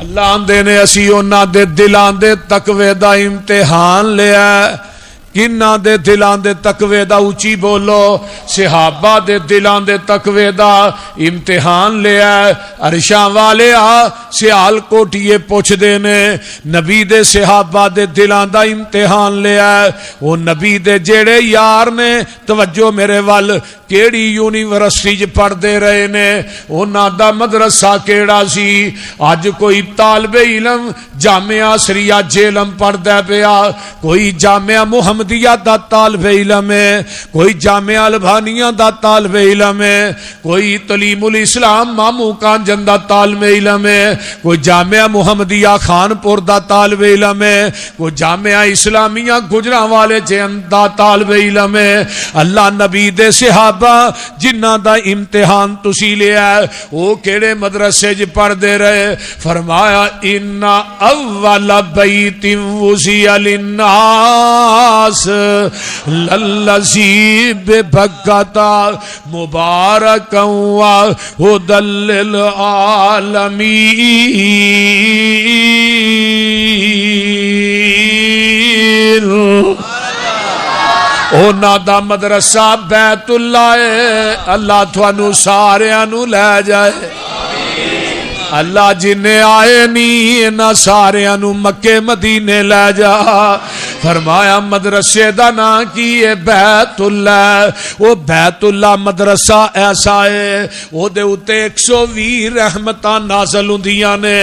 اللہ آندے نے اسی انہاں دے دلاں دے تقوی دا امتحان لیا کنہ دے دلاں دے تقوی دا اونچی بولو صحابہ دے دلاں دے تقوی دا امتحان لیا عرشاں والے سیال کوٹیے پوچھ دے نے نبی دے صحابہ دے دلاں دا امتحان لیا وہ نبی دے جیڑے یار نے توجہ میرے وال کیڑی یونیورسٹی چ پڑھ دے رہے نے انہاں دا مدرسہ کیڑا سی اج کوئی طالب علم جامعہ عصریہ جیلم پڑھدا پیا کوئی جامعہ محمدیہ دا طالب علم ہے کوئی جامعہ البانیہ دا طالب علم ہے کوئی تعلیم الاسلام مامو کانجن دا طالب علم ہے کوئی جامعہ محمدیہ خانپور دا طالب علم ہے کوئی جامعہ اسلامیہ گجرانوالے دا طالب علم ہے اللہ نبی دے صحابہ جنہ دا امتحان تسی لیا ہے وہ کیڑے مدرسے چ پڑھ دے رہے فرمایا ان اول بیت وضع للناس للذی ببکۃ مبارکا وہدی للعالمین اونا دا مدرسہ بیت اللہ ہے اللہ تھانو ساریاں نو لے جائے اللہ جنہیں آئے نہیں نہ ساریاں نو مکے مدینے لے جا فرمایا مدرسے دا نا کی ہے بیت اللہ وہ بیت اللہ مدرسہ ایسا ہے وہ دے اتے 120 رحمتاں نازل ہوندیاں نے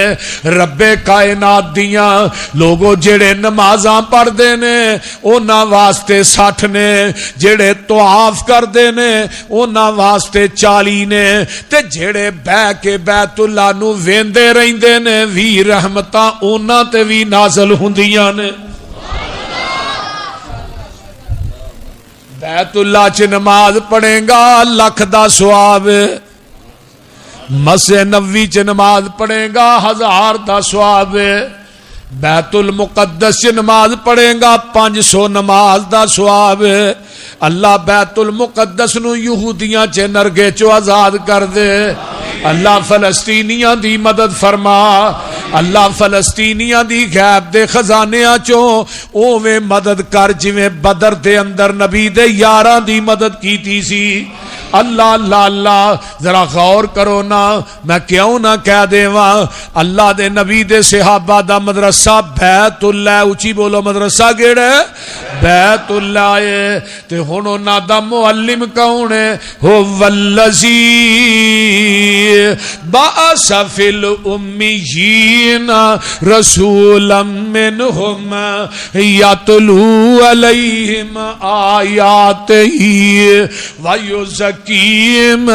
رب کائنات دیاں لوگو جڑے نمازاں پڑھ دے نے اونا واسطے 60 نے جڑے طواف کر دے نے اونا واسطے 40 نے تے جڑے بہ کے بیت اللہ نو ویندے رہندے نے 20 رحمتاں اونا تے بھی نازل ہوندیاں نے بیت اللہ چ نماز پڑھے گا لکھ دا ثواب مسجد نبوی چ نماز پڑھے گا 1000 دا ثواب بیت المقدس چ نماز پڑھے گا 500 نماز دا ثواب اللہ بیت المقدس نو یہودیاں چ نرگے چو آزاد کر دے اللہ فلسطینیاں دی مدد فرما اللہ فلسطینیاں دی غیب دے خزانیاں چوں اوویں مدد کر جویں بدر دے اندر نبی دے یاراں دی مدد کیتی سی اللہ اللہ اللہ ذرا غور کرو نا میں کیوں نہ کہہ دیواں اللہ دے نبی دے صحابہ دا مدرسہ بیت اللہ اونچی بولو مدرسہ کیڑا ہے بیت اللہ ہے تے ہن انہاں دا معلم کون ہے ہو والذی بعث فی الامیین رسولا منہم یتلو علیہم آیاتہ ویزکیہم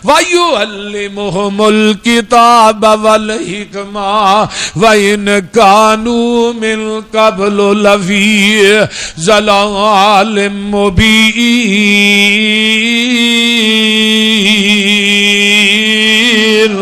ویعلمہم الکتاب والحکمہ وإن کانوا من قبل لفی ضلال مبین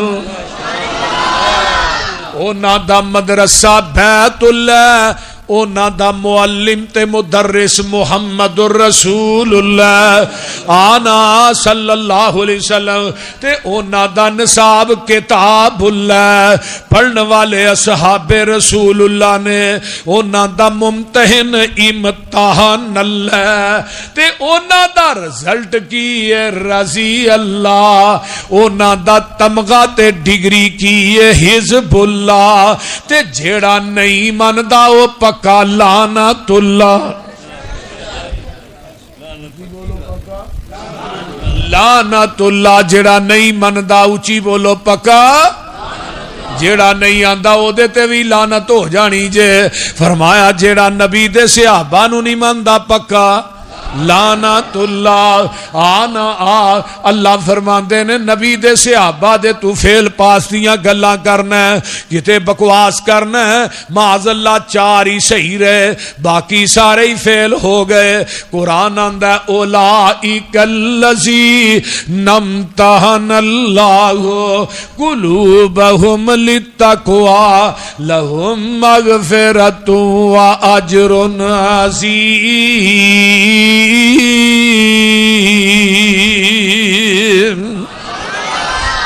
اونا دا مدرسہ بیت اللہ اونا دا معلم تے مدرس محمد الرسول اللہ آنا صلی اللہ علیہ وسلم تے اونا دا نصاب کتاب اللہ پڑھنے والے اصحاب رسول اللہ نے اونا دا ممتحن امتحان اللہ تے اونا دا رزلٹ کی ہے رضی اللہ اونا دا تمغہ تے ڈگری کی ہے حزب اللہ تے جیڑا نہیں مندہ او پکا لعنت اللہ لعنت اللہ جڑا نہیں مندا اونچی بولو پکا جیڑا نہیں آندا او دے تے وی لعنت ہو جانی جے فرمایا جیڑا نبی دے صحابہ نو نہیں مندا پکا لعنت اللہ آنا اللہ فرماندے نے نبی دے صحابہ دے تو فیل پاس دیاں گلاں کرنا ہے کتے بکواس کرنا ہے معاذ اللہ 4 ہی صحیح رہے باقی سارے ہی فیل ہو گئے قرآن آندہ اولئک الذی نمتحن اللہ قلوبہم للتقوی لہم مغفرۃ واجر عظیم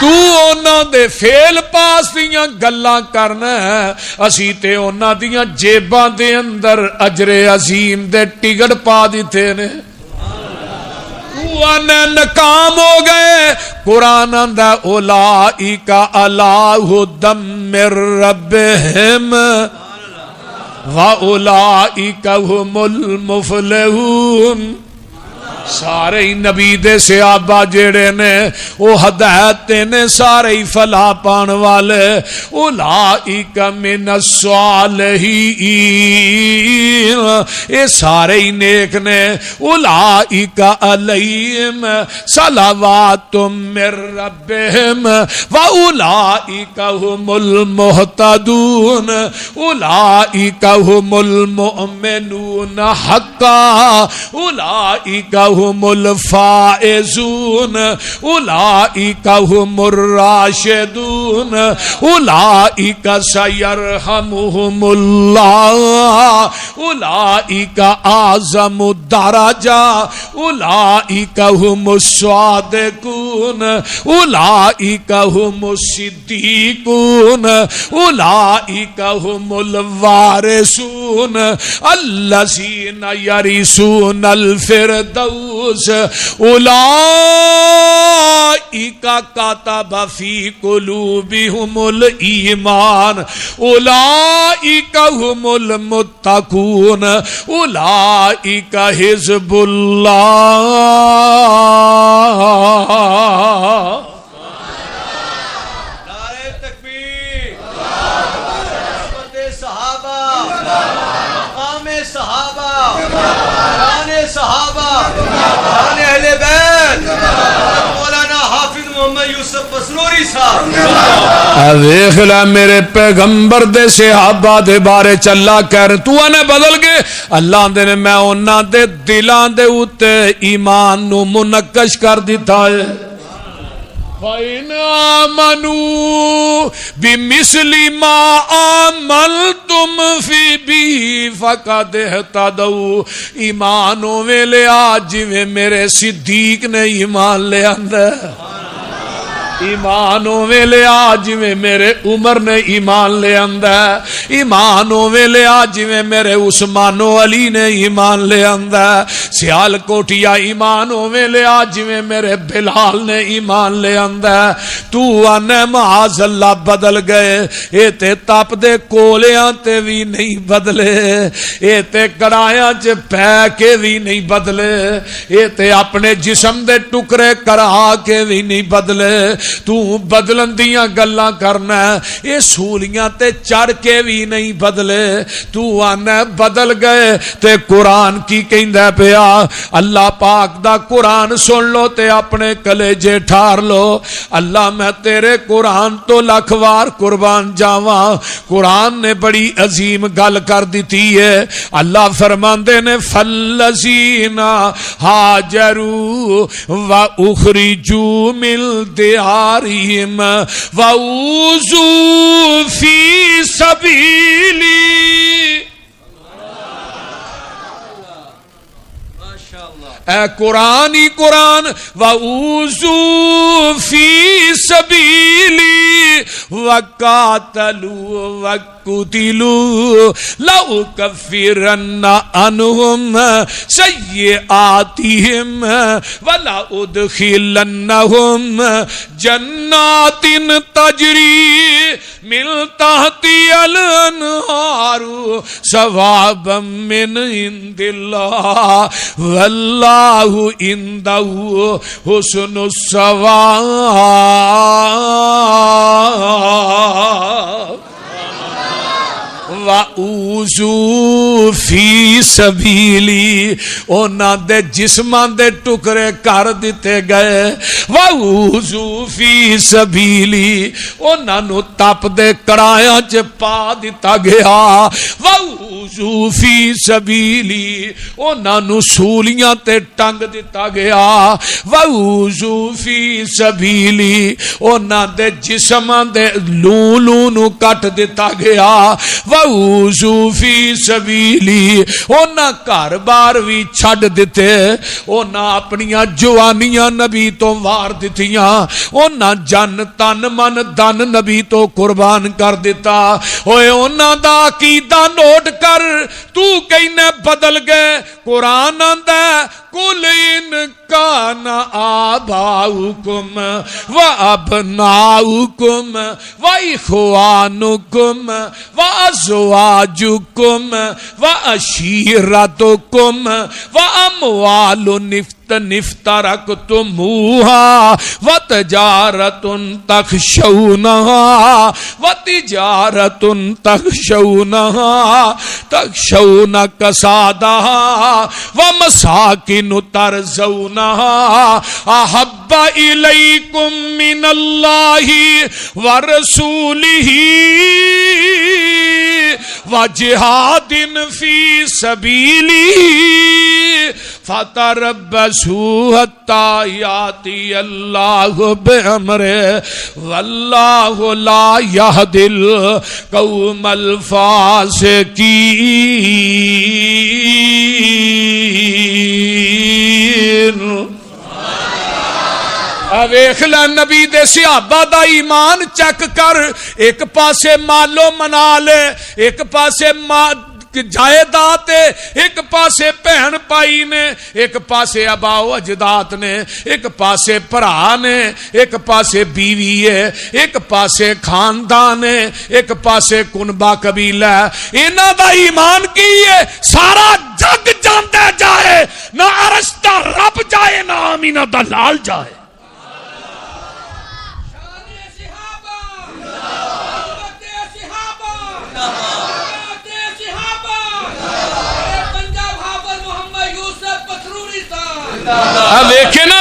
تو اونا دے فیل پاس دیاں گلاں کرنا ہے اسی تے اونا دیاں جیباں دے اندر اجر عظیم دے ٹکٹ پا دیتے نے ناکام ہو گئے قرآن اندہ اولائک علی ھدی من ربہم وَأُولَئِكَ هُمُ الْمُفْلِحُونَ سارے ہی نبی دے صحابہ جڑے نے وہ ہدایت نے سارے ہی فلاح پان والے اولئک من الصالحین اے سارے ہی نیک نے اولئک علیہم صلوات من ربہم واولئک هم المہتدون اولئک هم المؤمنون حقا اولئک هم الفائزون اولئک هم الراشدون اولئک سیرحمهم اللہ اولئک اعظم الدرجہ اولئک هم الصادقون اولئک هم الصدیقون اولئک هم الوارثون الذین یرثون الفردوس اولئک کتب فی قلوبہم الایمان اولئک هم المتقون اولئک حزب اللہ نعرہ تکبیر عظمت صحابہ مقام صحابہ شان صحابہ شان اہل بیت مولانا حافظ محمد یوسف بسنوری صاحب دیکھ لے میرے پیغمبر دے صحابہ دے بارے چلا کر تو نے بدل گئے اللہ دے نے میں انہاں دے دلاں دے اوتے ایمان نو منقش کر دیتا ہے فَإِنْ آمَنُوا بِمِثْلِ مَا آمَنْتُمْ فِي بِهِ فَقَدْ اهْتَدَوْا ایمان ہوے لے آج میں میرے صدیق نے ایمان لے آندا ایمان ہوے لے آج میں میرے عمر نے ایمان لے آندا ایمان ہوے لے آج میں میرے عثمان و علی نے ایمان لے آندا سیال کوٹیا ایمان ہوے لے آج میں میرے بلال نے ایمان لے آندا تو انے معاذ اللہ بدل گئے اے تے تپ دے کولیاں تے بھی نہیں بدلے اے تے کڑایاں چ پے کے بھی نہیں بدلے اے تے اپنے جسم دے ٹکڑے کرا کے بھی نہیں بدلے تو بدلن دیاں گلاں کرنا یہ سولیاں تے چڑھ کے بھی نہیں بدلے تو آنا بدل گئے تے قرآن کی کہندا پیا اللہ پاک دا قرآن سن لو تے اپنے کلیجے ٹھار لو اللہ میں تیرے قرآن تو لاکھ وار قربان جاواں قرآن نے بڑی عظیم گل کر دیتی ہے اللہ فرماندے نے فالذین ہاجروا واخرجوا من دیارہم وَأُوذُوا فِي سَبِيلِي اے قرآن ہی قرآن وَأُوذُوا فِي سَبِيلِي وَقَاتَلُوا وَقُتِلُوا لَأُكَفِّرَنَّ عَنْهُمْ سَيِّئَاتِهِمْ وَلَأُدْخِلَنَّهُمْ جَنَّاتٍ تَجْرِي مِن تَحْتِهَا الْأَنْهَارُ ثَوَابًا مِنْ عِندِ اللَّهِ وَاللَّهُ عِندَهُ حُسْنُ الثَّوَابِ وَأُوذُوا فِي سَبِيلِي اونا دے جسمان دے ٹکڑے کر دیتے گئے وَأُوذُوا فِي سَبِيلِي اونا نو تپ دے کڑایاں چ پا دیتا گیا وَأُوذُوا وَأُوذُوا فِي سَبِيلِي انہاں نو سولیاں تے ٹنگ دتا گیا وَأُوذُوا فِي سَبِيلِي انہاں دے جسماں دے لوں نو کٹ دتا گیا وَأُوذُوا فِي سَبِيلِي انہاں گھر بار بھی چھڈ دتے انہاں اپنیاں جوانیاں نبی تو وار دتیاں انہاں جن تن من دن نبی تو قربان کر دیتا ہوئے انہاں دا عقیدہ نوٹ کر تو کہنے بدل گئے قرآن آندا قُلْ إِنْ كَانَ آبَاؤُكُمْ وَأَبْنَاؤُكُمْ وَإِخْوَانُكُمْ وَأَزْوَاجُكُمْ وَأَشِيرَتُكُمْ وَأَمْوَالٌ افترقتموها وتجارة تخشون كسادها ومساكن ترضونها أحب إليكم من الله ورسوله وجهاد في سبيله فتربصوا حتى يأتي الله بأمره والله لا يهدي القوم الفاسقين ویکھ لے نبی دے صحابہ دا ایمان چیک کر ایک پاسے مالو منال ایک پاسے جائیداد ایک پاسے بہن پائی نے ایک پاسے ابا و اجداد نے ایک پاسے بھرا نے ایک پاسے بیوی ہے ایک پاسے خاندان ہے ایک پاسے کنبا قبیلہ انہاں دا ایمان کی ہے سارا جگ جاندا جائے نہ عرش دا رب جائے نہ آمینہ دا لال جائے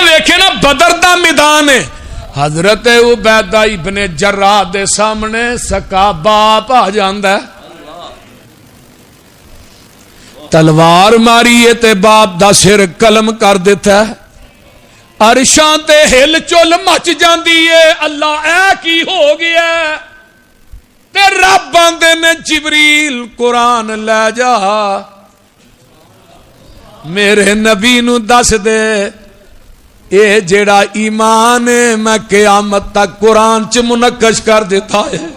ویکھے نا بدر دا میدان ہے حضرت عبیدہ ابن جراح دے سامنے سکا باپ آ جاندا ہے تلوار ماری ہے تے باپ دا سر قلم کر دیتا ہے عرشاں تے ہل چل مچ جاندی ہے اللہ اے کی ہو گیا تے رب آندے نے جبریل قرآن لے جا میرے نبی نو دس دے اے جیڑا ایمان ہے میں قیامت تک قرآن چ منقش کر دیتا ہے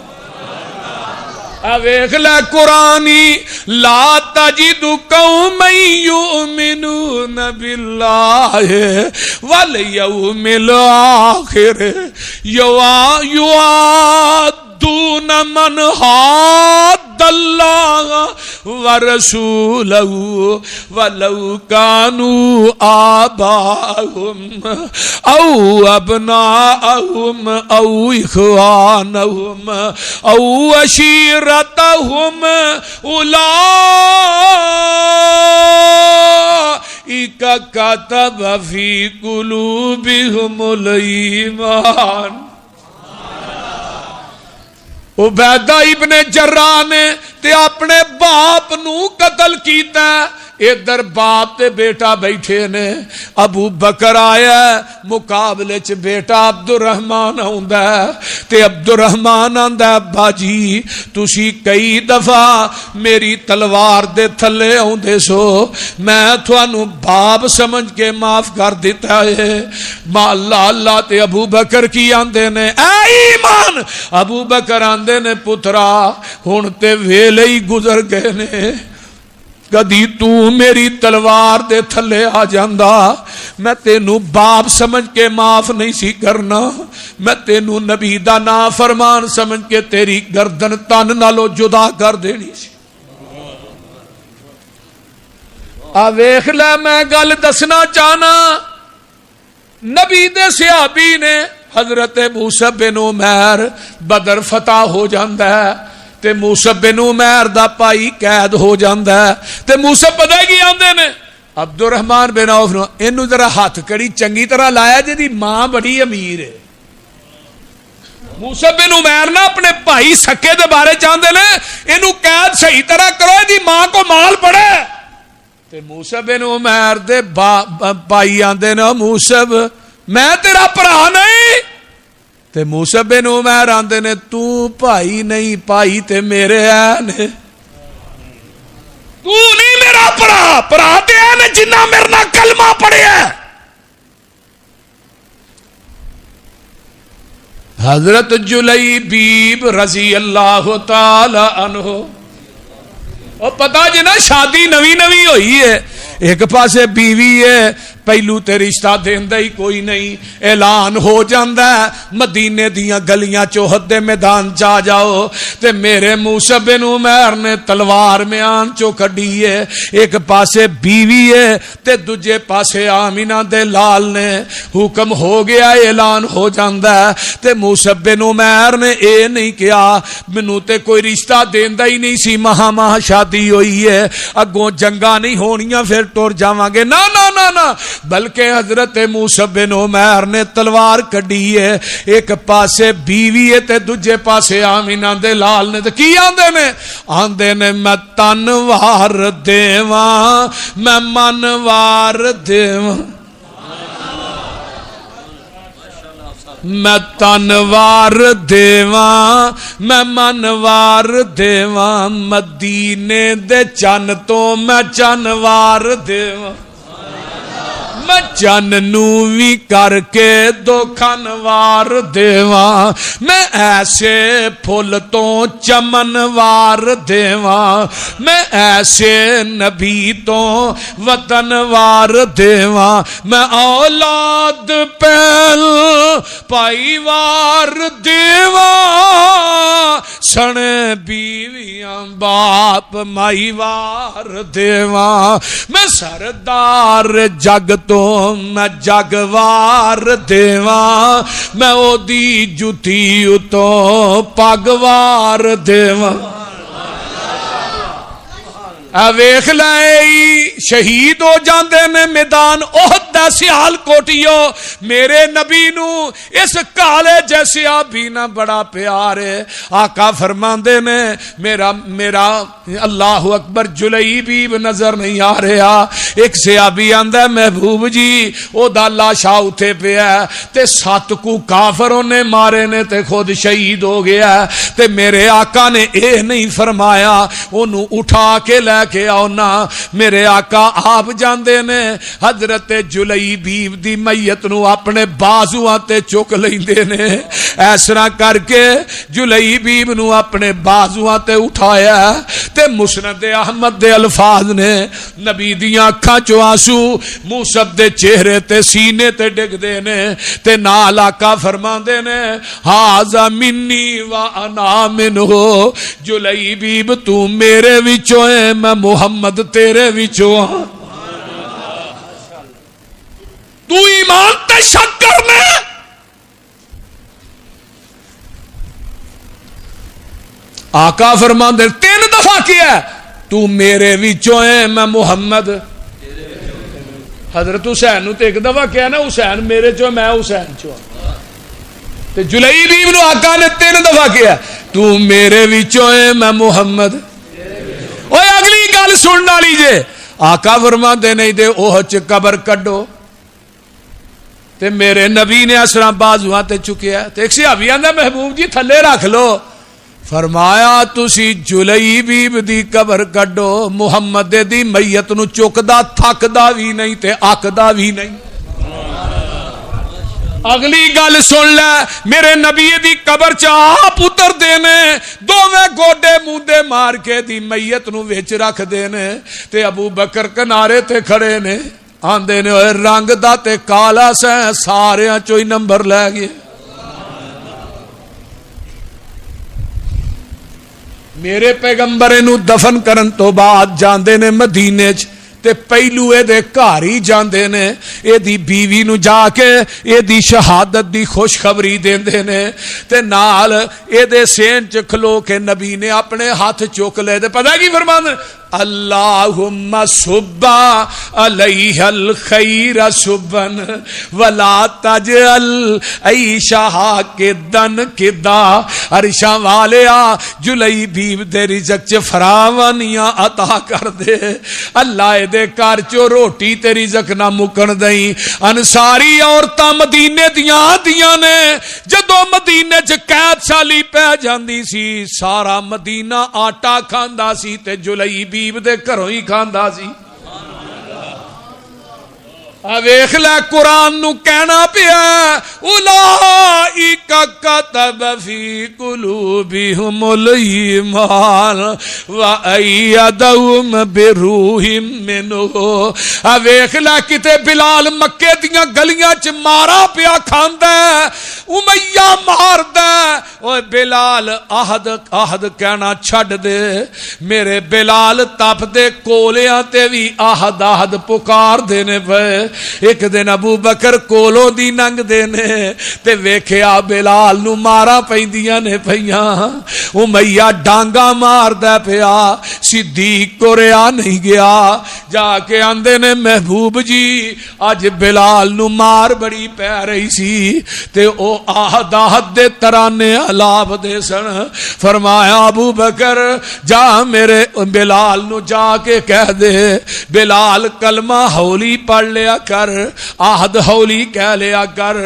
ویکھ لے قرآنی لا تجد قوما یؤمنون باللہ والیوم الآخر یوادون من حاد اللہ ورسولہ ولو کانوا آباءہم او ابناءہم او اخوانہم او عشیرتہم اولئک کتب فی قلوبہم الایمان عبیدہ ابن جراح نے تے اپنے باپ نو قتل کیتا ادھر باپ تے بیٹا بیٹھے نے ابو بکر آیا مقابلے چ بیٹا عبد الرحمان آندا ہے تے عبد الرحمان آندا ہے باجی تسی کئی دفعہ میری تلوار دے تھلے آندے سو میں تھانو باپ سمجھ کے معاف کر دیتا ہے اللہ اللہ تے ابو بکر کی آندے نے اے ایمان ابو بکر آندے نے پترا ہن تے ویلے ہی گزر گئے نے کدی تو میری تلوار دے تھلے آ جاندا میں تینوں باپ سمجھ کے معاف نہیں سی کرنا میں تینوں نبی دا نافرمان سمجھ کے تیری گردن تن نالو جدا کر دینی سی ویکھ لے میں گل دسنا چاہنا نبی دے صحابی نے حضرت موسیٰ بن عمیر بدر فتح ہو جاندا ہے تے موسیٰ بن عمیر دا پائی قید ہو جاندا ہے تے موسیٰ پتہ کی آندے نے عبد الرحمان بن عوف نو اینو ذرا ہاتھ کڑی چنگی طرح لایا جی دی ماں بڑی امیر ہے موسیٰ بن عمیر نہ اپنے بھائی سکے دے بارے چاہتے نے اینو قید صحیح طرح کرو دی ماں کو مال پڑے تے موسیٰ بن عمیر دے بھائی آندے نا موسیٰ میں تیرا بھرا نہیں تے موسیٰ بن عمیر آندے نے تو بھائی نہیں بھائی تے میرے ہیں تو نہیں میرا بھرا تے ہیں جنہ میرے نال کلمہ پڑھیا ہے حضرت جلیبیب رضی اللہ تعالی عنہ اور پتا جی نا شادی نوی نوی ہوئی ہے ایک پاسے بیوی ہے پہلو تے رشتہ دیندہ ہی کوئی نہیں اعلان ہو جاندہ ہے مدینے دیاں گلیاں چوہد دے میدان جا جاؤ تے میرے موسیٰ بن عمیر نے تلوار میں آن چو کھڑی ہے ایک پاسے بیوی ہے تے دوجے پاسے آمینہ دے لال نے حکم ہو گیا اعلان ہو جاندہ ہے تے موسیٰ بن عمیر نے اے نہیں کیا منو تے کوئی رشتہ دیندہ ہی نہیں سی ماہ شادی ہوئی ہے اگوں جنگاں نہیں ہونیاں پھر ٹور جاواں گے نا نا نا نا بلکہ حضرت موسیٰ بن عمیر نے تلوار کڑی ہے ایک پاسے بیوی ہے تے دوجے پاسے آمینہ دے لال نے تے کی آندے نے میں تنوار دیواں میں منوار دیواں میں تنوار دیواں میں منوار دیواں مدینے دے چن تو میں چنوار دیواں میں چن نو وی کر کے دو کھنوار دیواں میں ایسے پھول تو چمنوار دیواں میں ایسے نبی تو وطنوار دیواں میں اولاد پہل پائیوار دیواں سنے بیویاں باپ مائیوار دیواں میں سردار جگ تو میں جگوار دیواں میں او دی جتی تو پگوار دیواں ویکھ لئی شہید ہو جاندے نے میدان احد دا سیال کوٹیو میرے نبی نو اس کالے جیسے آبی نہ بڑا پیار ہے آقا فرماندے نے میرا اللہ اکبر جلیبیب نظر نہیں آ رہا ایک صحابی آندا محبوب جی او دا لاشا اٹھے پیا تے 7 کو کافروں نے مارے نے تے خود شہید ہو گیا تے میرے آقا نے اے نہیں فرمایا اونوں اٹھا کے لے کے آؤ نا میرے آقا آپ جاندے نے حضرت جلیبیب دی میت نو اپنے بازواں تے چک لیندے نے اس طرح کر کے جلیبیب نو اپنے بازواں تے اٹھایا تے مسند احمد دے الفاظ نے نبی دیاں اکھاں چوں آنسو موسیٰ دے چہرے تے سینے تے ڈگ دے نے تے نال آقا فرماندے نے ہاذا منی و انا منہ جلیبیب تو میرے وچوں ہے میں محمد تیرے وچوں ہاں تو ایمان تے شک کرنا آقا فرماندے 3 دفعہ کیا تو میرے وچوں ہے میں محمد حضرت حسین نو تے 1 دفعہ کیا نا حسین میرے چوں میں حسین چوں تے جلیبیب نو آقا نے 3 دفعہ کیا تو میرے وچوں ہے میں محمد اوے اگلی گل سنن والی جے آقا فرماندے نہیں دے اوہ چ قبر کڈو تے میرے نبی نے اس طرح بازواں تے چکیا تے ایک صحابی آندا محبوب جی تھلے رکھ لو فرمایا تسی جلیبیب دی قبر کڈو محمد دی میت نو چکدا تھکدا وی نہیں تے آکدا وی نہیں اگلی گل سن لے میرے نبی دی قبر چ آپ اتر دینے دوویں گوڈے موندے مار کے دی میت نو وچ رکھ دینے تے ابو بکر کنارے تے کھڑے نے آندے نے اوے رنگ دا تے کالا سیں ساریاں چوئی نمبر لے گئے میرے پیغمبر نو دفن کرن تو بعد جاندے نے مدینے چ تے پہلو اے دے گھر ہی جاندے نے اے دی بیوی نو جا کے اے دی شہادت دی خوشخبری دیندے نے تے نال اے دے سین چ کھلو کے نبی نے اپنے ہاتھ چوک لے دے پتہ کی فرماندے اللہم صب علیہ الخیر صبن ولا تجعل عیشہا کدن کدا. عرشاں والیا جلئی بیب دے رزق چ فراوانیاں عطا کر دے. اللہ دے گھر چو روٹی تے رزق نہ مکن دئی. انصاری عورتاں مدینے دیاں آدیاں نے جدو مدینے چ قید سالی پہ جاندی سی سارا مدینہ آٹا کھاندا سی تے جلئی بیب دے گھروں ہی کھاندا سی. ویکھ لے قرآن نو کہنا پیا اولئک کتب فی قلوبہم الایمان وایدہم بروح منہ. ویکھ لے کتے بلال مکے دیاں گلیاں چ مارا پیا کھاندا ہے امیہ ماردا. اوے بلال عہد کہنا چھڈ دے. میرے بلال تپ دے کولیاں تے وی عہد پکار دینے پے. ایک دن ابو بکر کولوں دی ننگ دینے تے ویکھیا بلال نو مارا پیندیاں نے پیاں. امیہ ڈانگا مار دے پیا. صدیق کو ریا نہیں گیا. جا کے آندے نے محبوب جی اج بلال نو مار بڑی پہ رہی سی تے او آہد دے ترانے علاپ دے سن. فرمایا ابو بکر جا میرے بلال نو جا کے کہہ دے بلال کلمہ ہولی پڑھ لیا کر آہد ہولی کہہ لیا کر.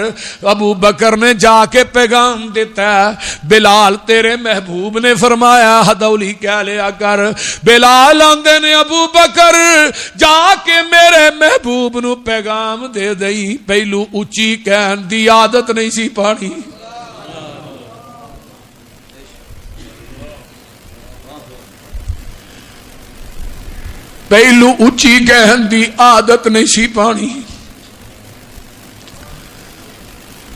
ابو بکر نے جا کے پیغام دیتا ہے بلال تیرے محبوب نے فرمایا آہد ہولی کہہ لیا کر. بلال آندے نے ابو بکر جا کے میرے محبوب نو پیغام دے دئی. پہلو اچھی کہن دی عادت نہیں سی پانی. پہلو اچھی کہن دی عادت نہیں سی پانی.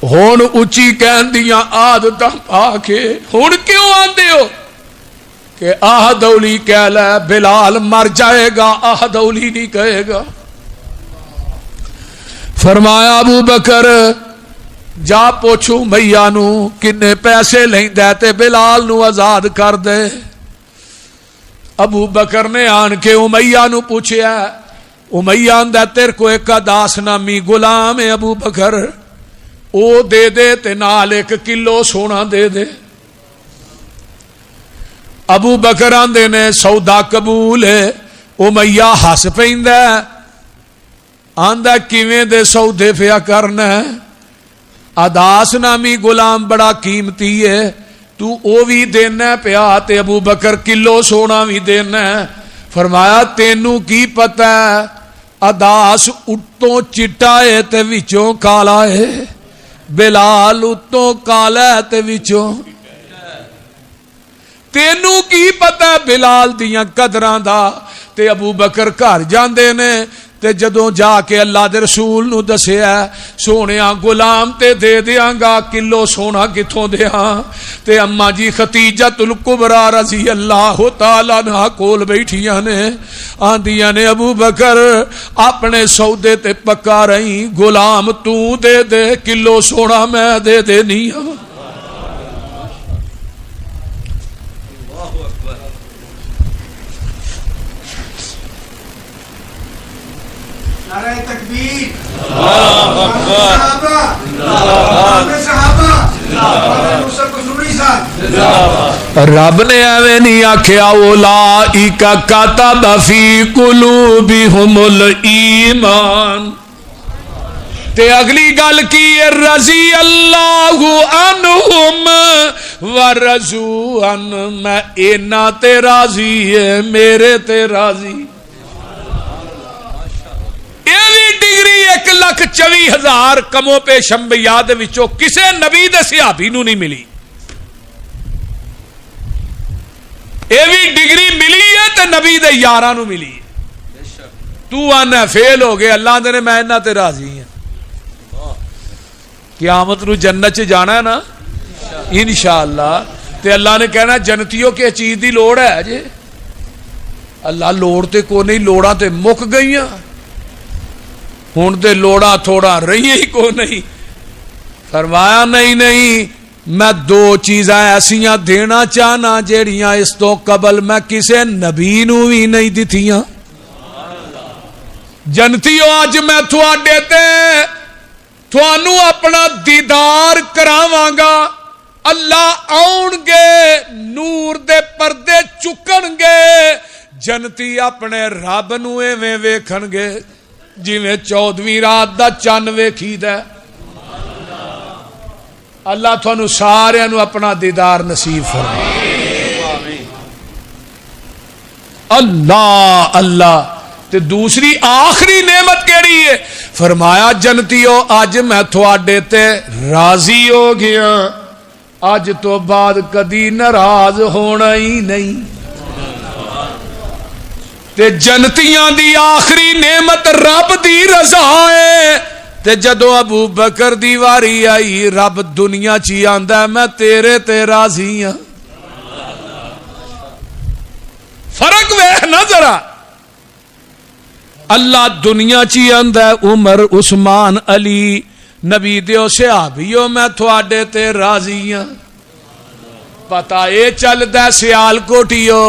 ہون اچھی کہن دیاں عادتاں پا کے ہون کیوں آندے ہو کہ آہد اولی کہہ لے بلال مر جائے گا آہد اولی نہیں کہے گا. فرمایا ابو بکر جا پوچھو میاں نو کنے پیسے لیندے تے بلال نو آزاد کر دے. ابو بکر نے آن کے امیہ نو پوچھیا. امیہ آندہ تیر کو ایک داس نامی غلام ہے ابو بکر او دے دے تے نال 1 کلو سونا دے دے. ابو بکر آندے نے سودا قبول ہے. امیہ ہس پیندا آندہ کیویں دے سودے پیا کرنا ہے. اداس نامی غلام بڑا قیمتی ہے تو او بھی دینا پیا تے ابو بکر کلو سونا بھی دینا. فرمایا تینوں کی پتہ ہے اداس اتوں چٹا ہے تے وچوں کالا ہے بلال اتوں کالا ہے تے وچوں. تینوں کی پتہ ہے بلال دیاں قدراں دا. تے ابو بکر گھر جاندے نے تے جدوں جا کے اللہ دے رسول نو دسیا سونیا غلام تے دے دیاں گا کلو سونا کتھوں دیاں. تے اما جی خدیجہ الکبریٰ رضی اللہ تعالی عنہا کول بیٹھیاں نے آندیاں نے ابو بکر اپنے سودے تے پکا رہی غلام تو دے دے کلو سونا میں دے دے نہیں. نعرہ تکبیر رب نے ایویں نہیں آکھیا اولئک کتب فی قلوبہم الایمان. تے اگلی گل کی رضی اللہ عنہم ورضوا عنہ میں اینا تے راضی ہے میرے تے راضی. ڈگری 1,24,000 کمو پیش انبیاء دے وچوں کسے نبی دے صحابی نو نہیں ملی. اے بھی ڈگری ملی ہے تے نبی دے یاراں نو ملی. تو آنا فیل ہو گئے اللہ دے نے میں انہاں تے راضی ہوں. قیامت نو جنت چ جانا ہے نا انشاءاللہ. تے اللہ نے کہنا جنتیوں کے چیز دی لوڑ ہے جی. اللہ لوڑ تے کو نہیں لوڑاں تے مک گئیاں ہوں تے لوڑا تھوڑا رہی ہی کو نہیں. فرمایا نہیں میں دو چیزاں ایسیاں دینا چاہنا جیڑیاں اس تو قبل میں کسے نبی نو بھی نہیں دتیاں. جنتیو اج میں تھوڑے تے تھانو اپنا دیدار کراواں گا. اللہ آؤن گے نور دے پردے چکن گے. جنتی اپنے رب نو ایویں ویکھن گے جویں 14ویں رات دا چن ویکھیدا. اللہ تھانو سارے نو اپنا دیدار نصیب فرمائے. اللہ اللہ. تے دوسری آخری نعمت کیڑی ہے؟ فرمایا جنتیو اج میں تھوڑے تے راضی ہو گیا. اج تو بعد کدی ناراض ہونا ہی نہیں. تے جنتیاں دی آخری نعمت رب دی رضا ہے. تے جدو ابو بکر دی واری آئی رب دنیا چی آندا میں تیرے تے راضی ہاں. فرق ویکھ نہ ذرا. اللہ دنیا چی آندا عمر عثمان علی نبی دیو صحابیو میں تھوڑے تے راضی ہاں. پتا اے چلدا سیال کوٹیو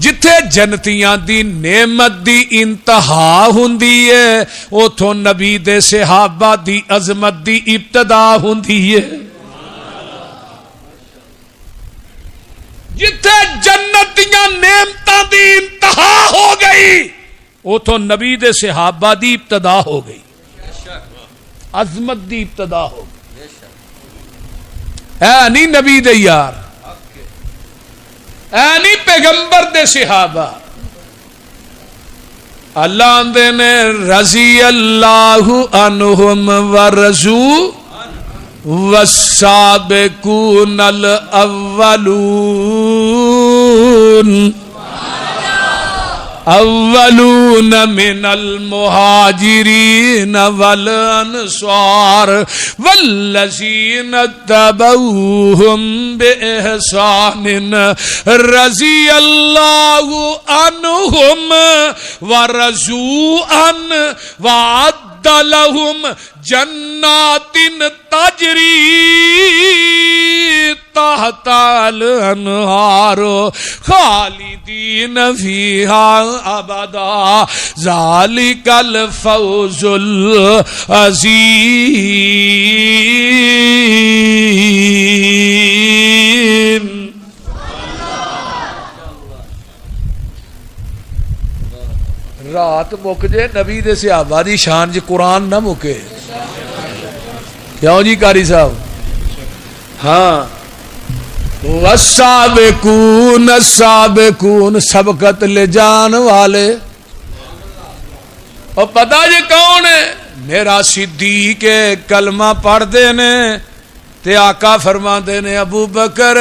جتھے جنتیاں دی نعمت دی انتہا ہوندی ہے اوتھوں نبی دے صحابہ دی عظمت دی ابتدا ہوندی ہے. جتھے جنت دیاں نعمتاں دی انتہا ہو گئی اوتھوں نبی دے صحابہ دی ابتدا ہو گئی. عظمت دی ابتدا ہو گئی. اے نہیں نبی دے یار, اے نہیں پیغمبر دے صحابہ. اللہ اندے نے رضی اللہ عنہم ورضوا والسابقون اولون من المہاجرین والانصار والذین اتبعوہم بإحسان رضی اللہ عنہم ورضوا عنہ وعد لہم جنات تجری تحت الانہار خالدین فیہا ابدا ذالک الفوز العظیم. رات مک جے نبی دے صحابہ دی شان جی قرآن نہ مکے. کیوں جی قاری صاحب؟ ہاں والسابقون السابقون سبقت لے جان والے. اور پتہ جی کون ہے؟ میرا صدیق کلمہ پڑھ دینے تے آقا فرما دینے ابو بکر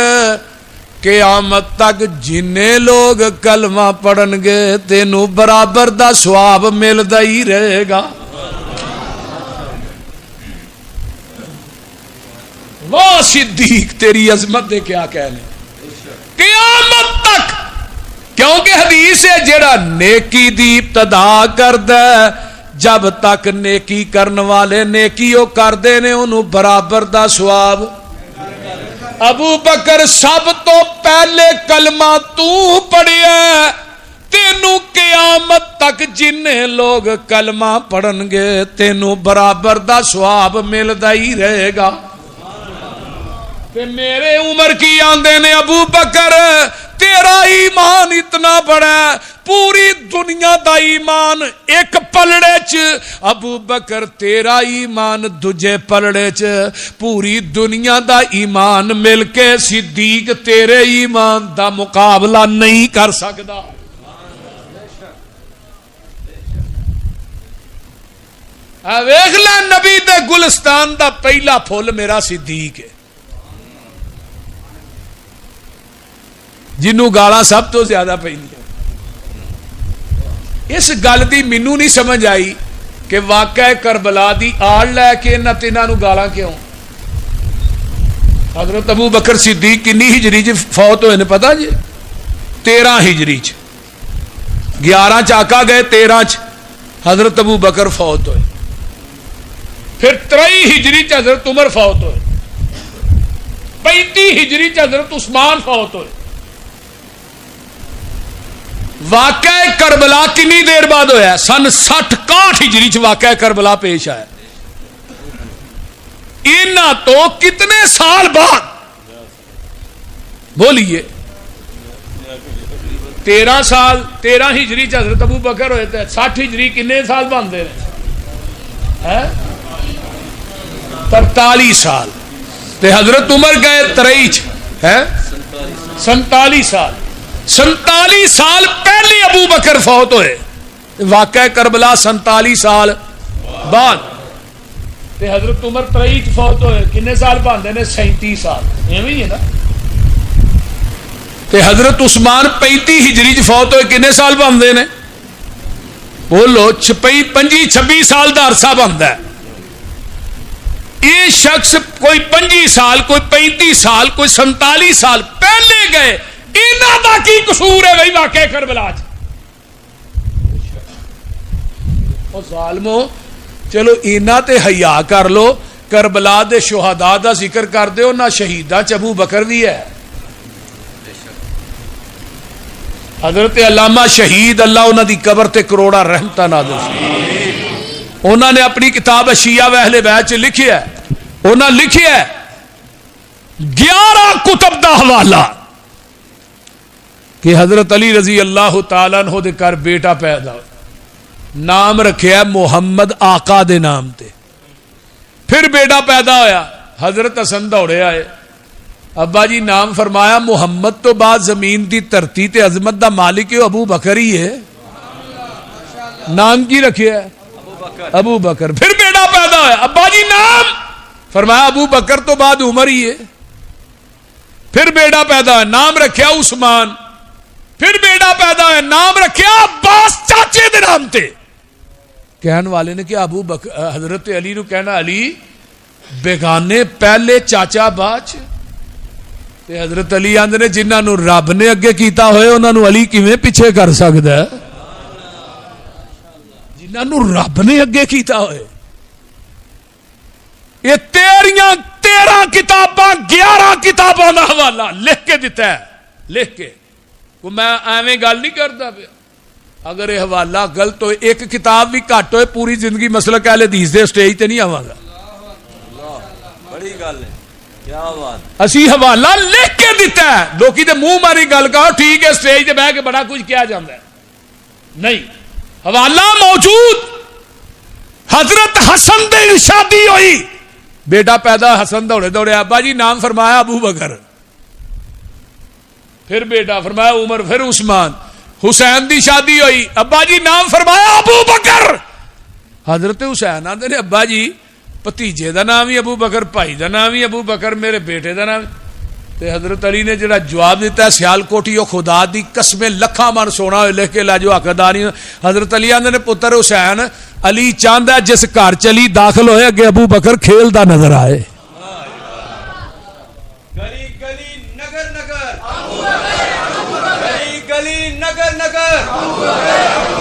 قیامت تک جنہیں لوگ کلمہ پڑھن گے تینوں برابر دا ثواب ملدا ہی رہے گا. واہ صدیق تیری عظمت دے کیا کہنے قیامت تک. کیونکہ حدیث ہے جیڑا نیکی دی ابتدا کردا جب تک نیکی کرن والے نیکیو کردے نے انہوں برابر دا ثواب. ابو بکر سب تو پہلے کلمہ تو پڑھیا تینوں قیامت تک جنہیں لوگ کلمہ پڑھن گے تینوں برابر دا ثواب ملدا ہی رہے گا. تے میرے عمر کی آندے نے ابو بکر تیرا ایمان اتنا بڑا ہے پوری دنیا دا ایمان ایک پلڑے چ. ابو بکر تیرا ایمان دجے پلڑے چ. پوری دنیا دا ایمان مل کے صدیق تیرے ایمان دا مقابلہ نہیں کر سکدا. ویکھ لے نبی دے گلستان دا پہلا پھول میرا صدیق ہے جنوں گالاں سب تو زیادہ پہنی. اس گل دی مینوں نہیں سمجھ آئی کہ واقعہ کربلا دی آڑ لے کے نہ تیناں نوں گالاں کیوں. حضرت ابو بکر صدیق کنی ہجری چ فوت ہوئے نے پتہ جی؟ 13 ہجری چ. 11 چ آقا گئے 13 چ حضرت ابو بکر فوت ہوئے. پھر 23 ہجری چ حضرت عمر فوت ہوئے. 35 ہجری حضرت عثمان فوت ہوئے. واقعہ کربلا کنی دیر بعد ہویا؟ سن 60-61 ہجری چ واقعہ کربلا پیش آیا. انہاں تو کتنے سال بعد بولیے 13 سال 13 ہجری چ حضرت ابو بکر ہوئے تھے. 60 ہجری کنے سال بنتے ہیں؟ 43 سال. تے حضرت عمر گئے 43 ہے 47 سال. 47 سال پہلے ابو بکر فوت ہوئے. واقعہ کربلا 47 سال بعد. تے حضرت عمر 23 فوت ہوئے. کنے سال بنتے ہیں؟ 37 سال. ایویں ہی ہے نا. تے حضرت عثمان 35 ہجری چ فوت ہوئے. کنے سال بنتے ہیں؟ بولو 25-26 سال دا عرصہ بنتا ہے. یہ شخص کوئی 25 سال کوئی 35 سال کوئی 47 سال پہلے گئے. انہاں دا کی قصور ہے بھائی واقعہ کربلا چ؟ او ظالمو چلو انہاں تے حیا کر لو. کربلا دے شہداء دا ذکر کر دیو نہ. شہیداں چ ابو بکر بھی ہے. حضرت علامہ شہید اللہ انہاں دی قبر تے کروڑا رحمتاں نازل فرمائے. انہاں نے اپنی کتاب اشیاء و اہل بیت چ لکھیا ہے. انہاں لکھیا ہے 11 کتب دا حوالہ کہ حضرت علی رضی اللہ تعالیٰ عنہ دے کر بیٹا پیدا ہوا. نام رکھیا محمد آقا دے نام تے. پھر بیٹا پیدا ہویا حضرت حسن دوڑے آئے. ابا جی نام فرمایا محمد تو بعد زمین دی دھرتی تے عظمت دا مالک ابو بکر ہی ہے. نام کی رکھیا ہے؟ ابو بکر. پھر بیٹا پیدا ہوا. ابا جی نام فرمایا ابو بکر تو بعد عمر ہی ہے. پھر بیٹا پیدا ہوا. نام رکھیا عثمان. پھر بیٹا پیدا ہوا. نام رکھیا عباس چاچے دے نام تے. کہن والے نے کہ ابو بکر حضرت علی نو کہنا علی بیگانے پہلے چاچا باچ. تے حضرت علی آندے نے جنہاں نو رب نے اگے کیتا ہوئے انہاں نو علی کیویں پیچھے کر سکدا ہے؟ جنہاں نو رب نے اگے کیتا ہوئے. یہ 13 کتاباں 11 کتاباں دا حوالہ لکھ کے دیتا ہے. لکھ کے میں ایویں گل نہیں کرتا پیا. اگر یہ حوالہ غلط ہوئے ایک کتاب بھی گھٹ ہوئے پوری زندگی مسلک اہل حدیث دے سٹیج تے نہیں آواں گا. بڑی گل ہے. کیا بات. اسی حوالہ لکھ کے دیتا ہے. لوکی تے منہ ماری گل کہو ٹھیک ہے سٹیج تے بیٹھ کے بڑا کچھ کیا جاتا ہے. نہیں حوالہ موجود. حضرت حسن دے شادی ہوئی. بیٹا پیدا حسن دوڑے دوڑے. ابا جی نام فرمایا ابو بکر. پھر بیٹا فرمایا عمر. پھر عثمان. حسین دی شادی ہوئی. ابا جی نام فرمایا ابو بکر. حضرت حسین آندے نے ابا جی بھتیجے دا نام ہی ابو بکر بھائی دا نام ہی ابو بکر میرے بیٹے دا نام. تے حضرت علی نے جڑا جواب دیتا ہے سیال کوٹی او خدا دی قسمیں لکھاں من سونا ہوئے لکھ کے لا جو حقداری. حضرت علی آندے نے پتر حسین علی چاہندا ہے جس گھر چلی داخل ہوئے اگے ابو بکر کھیلدا نظر آئے. گلی گلی نگر نگر گلی گلی نگر نگر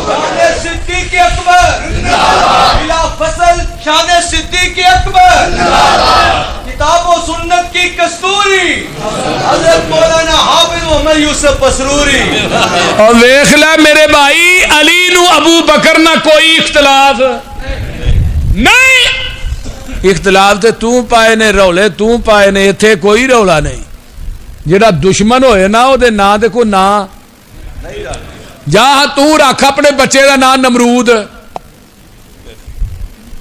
شان صدیق اکبر بلا فصل شان صدیق اکبر کتاب و سنت کی کستوری حضرت مولانا حافظ محمد یوسف مسروری. اور دیکھ لے میرے بھائی علی نو ابو بکر نہ کوئی اختلاف نہیں. اختلاف تے تو پائے نے رولے تو پائے نے. ایتھے کوئی رولا نہیں. جڑا دشمن ہوئے نا او دے نا دے کو نا جہاں تو رکھ اپنے بچے دا نام نمرود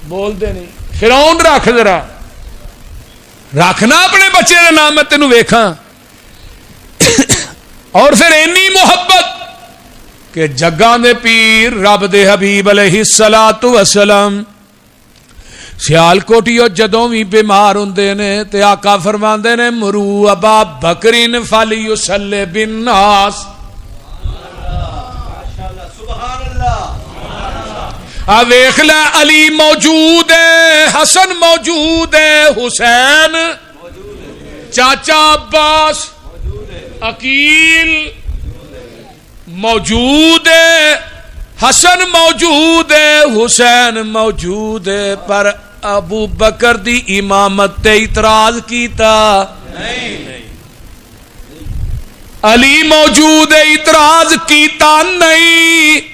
بول دے نہیں. فرعون رکھ ذرا رکھنا اپنے بچے دا نام میں تینوں ویکھاں. اور پھر اینی محبت کہ جگاں دے پیر رب دے حبیب علیہ الصلوۃ والسلام سیال کوٹیو جدوں بھی بیمار ہوندے نے تے آقا فرماندے نے مرو ابا بکرین فلیصلی بالناس. سبحان اللہ. ویخ لے علی موجود ہے حسن موجود ہے حسین چاچا عباس عقیل موجود ہے حسن موجود ہے حسین موجود ہے. پر ابو بکر دی امامت تے اعتراض کیتا علی موجود ہے اعتراض کیتا نہیں،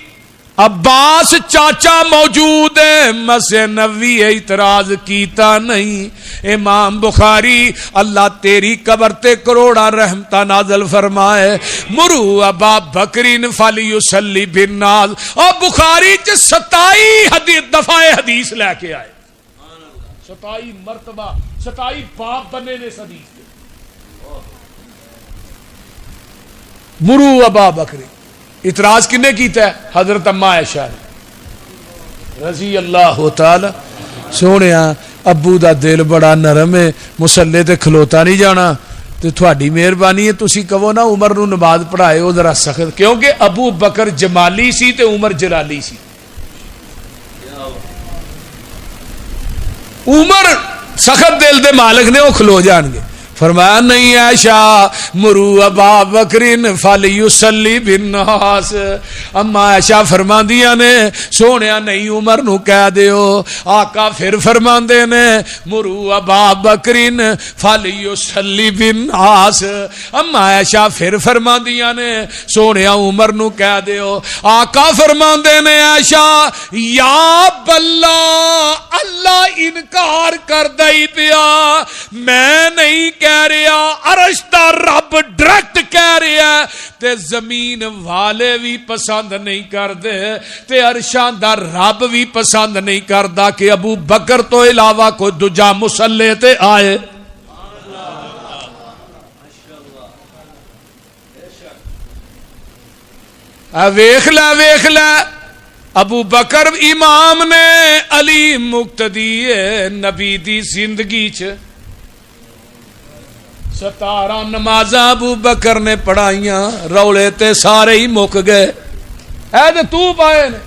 عباس چاچا موجود ہے مسجد نبوی اعتراض کیتا نہیں، امام بخاری اللہ تیری قبر تے کروڑا رحمتہ نازل فرمائے، مرو ابا بکرین فلیصلی بالناس، اور بخاری چ 27 دفعہ حدیث لے کے آئے، 27 مرتبہ 27 باب بنے نے حدیث کے، مرو ابا بکرین۔ اعتراض کنے کیتا ہے؟ حضرت اما عائشہ رضی اللہ تعالی۔ سونیا ابو دا دل بڑا نرم ہے، مسلے تے کھلوتا نہیں جانا، تے تھوڑی مہربانی ہے تسی کہو نا عمر نو نماز پڑھائے او ذرا سخت، کیونکہ ابو بکر جمالی سی تے عمر جلالی سی۔ عمر سخت دل دے مالک نے وہ کھلو جان گے، فرمایا نہیں عائشہ مرو ابا بکرین فلیصلی بالناس، اما عائشہ فرماندیاں نے سونیا نہیں عمر نو کہہ دیو، آقا پھر فرماندے نے مرو ابا بکرین فلیصلی بالناس، اما عائشہ پھر فرماندیاں نے سونیا عمر نو کہہ دیو، آقا فرماندے نے عائشہ یا بلا اللہ انکار کر دئی پیا، میں نہیں کہہ رہا، عرش دا رب ڈائریکٹ کہہ رہا تے زمین والے بھی پسند نہیں کردے تے عرشاں دا رب بھی پسند نہیں کردا کہ ابو بکر تو علاوہ کوئی دوجا مصلی تے آئے۔ ویکھ لے ابو بکر امام نے، علی مقتدی نبی دی زندگی چ 17 نمازاں ابو بکر نے پڑھائیاں، رولے تے سارے ہی مک گئے، اے تے تو پائے نے۔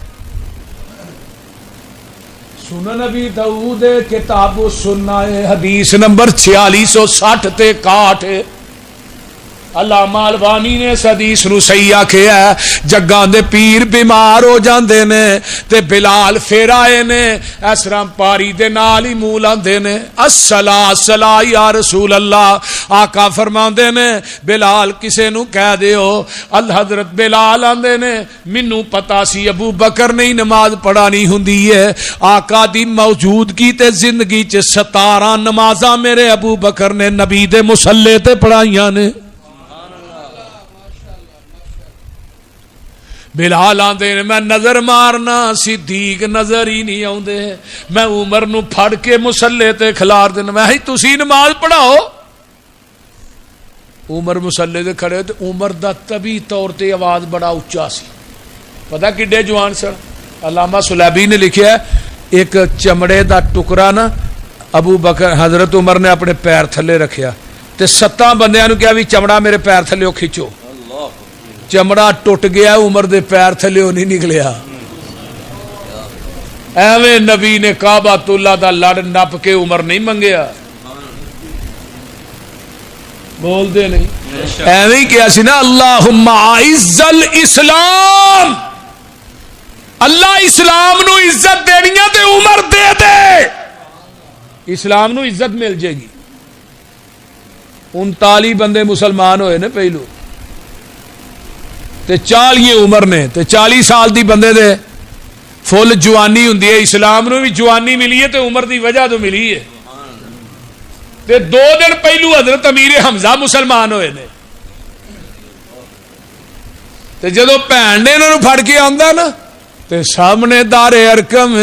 سنن ابی داؤد کتاب السنہ حدیث نمبر 4660 تے 61، علامہ البانی نے اس حدیث نو صحیح آکھیا ہے، جگاں دے پیر بیمار ہو جاندے نے تے بلال پھر آئے نے، اس طرح پاری دے نال ہی منہ لاندے نے، الصلاۃ الصلاۃ یا رسول اللہ، آقا فرماندے نے بلال کسے نو کہہ دیو، حضرت بلال آندے نے مینوں پتا سی ابو بکر نے نماز پڑھانی ہوندی ہے، آقا دی موجودگی تے زندگی چ 17 نمازاں میرے ابو بکر نے نبی دے مصلی تے پڑھائیاں نے۔ بلال آندے نے میں نظر مارنا صدیق نظر ہی نہیں آندے، میں عمر نو پھڑ کے مصلی تے کھلار دینا، میں تسی نماز پڑھاؤ۔ عمر مصلی تے کھڑے تے عمر دا طبی طور تے آواز بڑا اچا سی، پتہ کڈے جوان سن۔ علامہ سلیبی نے لکھیا ہے ایک چمڑے دا ٹکڑا نا ابو بکر حضرت عمر نے اپنے پیر تھلے رکھیا تے 7 بندیاں نو کہا بھی چمڑا میرے پیر تھلے کھچو، چمڑا ٹوٹ گیا، عمر دے پیر تھلے نہیں نکلیا۔ ایویں نبی نے کعبۃ اللہ دا لڑ نپ کے عمر نہیں منگیا، بول دے نہیں، ایویں کیا سی نا اللہم اعز الاسلام، اللہ اسلام نو عزت دینی تے عمر دے دے، اسلام نو عزت مل جائے گی۔ 39 بندے مسلمان ہوئے نے پہلو تے 40 عمر نے تے 40 سال دی بندے دے فل جوانی ہوندی ہے، اسلام نو بھی جوانی ملی ہے تے عمر دی وجہ تو ملی ہے، تے 2 دن پہلو حضرت امیر حمزہ مسلمان ہوئے نے، تے جدو بھن نے انہوں پھڑ کے آندا نا تے سامنے دار ارکم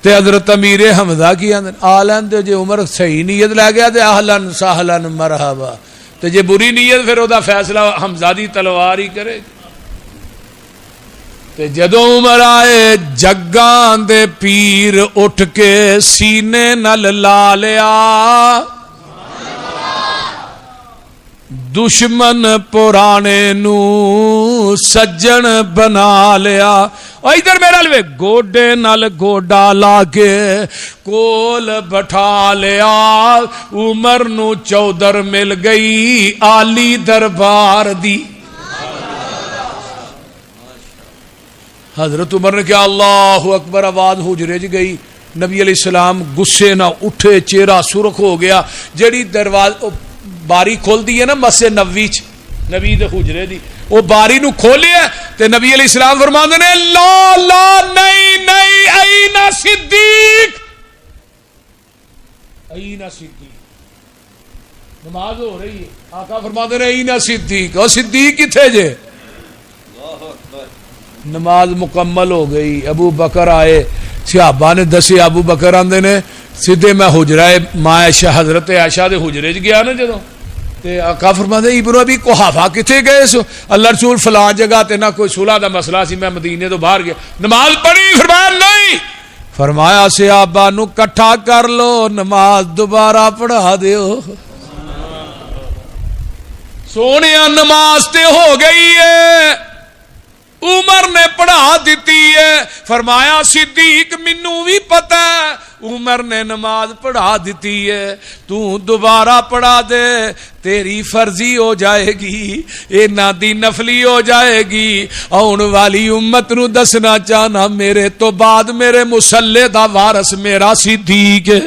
تے حضرت امیر حمزہ کی آندے آ لین تے جے عمر صحیح نیت لے گیا تے اہلن سہلن مرحبا، تے جے بری نیت پھر او دا فیصلہ حمزہ دی تلوار ہی کرے گی۔ تے جدو عمر آئے جگاں دے پیر اٹھ کے سینے نل لا لیا، دشمن پرانے نو سجن بنا لیا، اور ادھر میرا لوے گوڈے نال گوڈا لا کے کول بٹھا لیا، عمر نو چودر مل گئی عالی دربار دی۔ حضرت عمر نے کہا اللہ اکبر، آواز حجرے چ گئی، نبی علیہ السلام غصے نہ اٹھے، چہرہ سرخ ہو گیا، جڑی باری کھولتی ہے نا مسجد نبوی چ نبی دے حجرے دی وہ باری نو کھولیا تے نبی علیہ السلام فرماندے نے لا لا نہیں نہیں اینا صدیق اینا صدیق نماز ہو رہی ہے آقا فرماندے نے اینا صدیق اور صدیق کتھے جے نماز مکمل ہو گئی ابو بکر آئے صحابہ نے دسے ابو بکر آندے نے سیدھے میں حجرہ ماں عائشہ حضرت عائشہ دے حجرے چ گیا نا جدوں تے آقا فرماندے ابن ابی قحافہ کتھے گئے سو اللہ رسول فلاں جگہ تے نہ کوئی صلح دا مسئلہ سی میں مدینے تو باہر گیا نماز پڑھی فرمایا نہیں فرمایا صحابہ نو کٹھا کر لو نماز دوبارہ پڑھا دیو سونیا نماز تے ہو گئی ہے عمر نے پڑھا دیتی ہے فرمایا صدیق مینوں بھی پتا ہے عمر نے نماز پڑھا دیتی ہے تو دوبارہ پڑھا دے تیری فرضی ہو جائے گی اینا دی نفلی ہو جائے گی آن والی امت نو دسنا چاہنا میرے تو بعد میرے مصلی دا وارث میرا صدیق ہے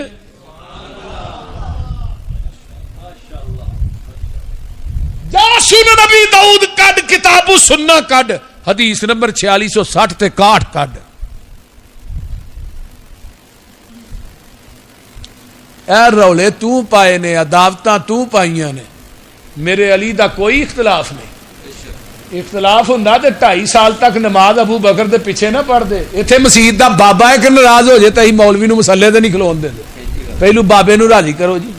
جا سنن نبی داؤد کڈ کتاب سننا کڈ حدیث نمبر 4660 تے 61 کڈ اے رولے تو پائے نے عداوتاں تو پائیاں نے میرے علی دا کوئی اختلاف نہیں اختلاف ہوندا تے 2.5 سال تک نماز ابو بکر دے پیچھے نہ پڑھ دے ایتھے مسجد دا بابا ہے کہ ناراض ہو جائے تے مولوی نو مصلے تے نہیں کھلون دے پہلو بابے نو راضی کرو جی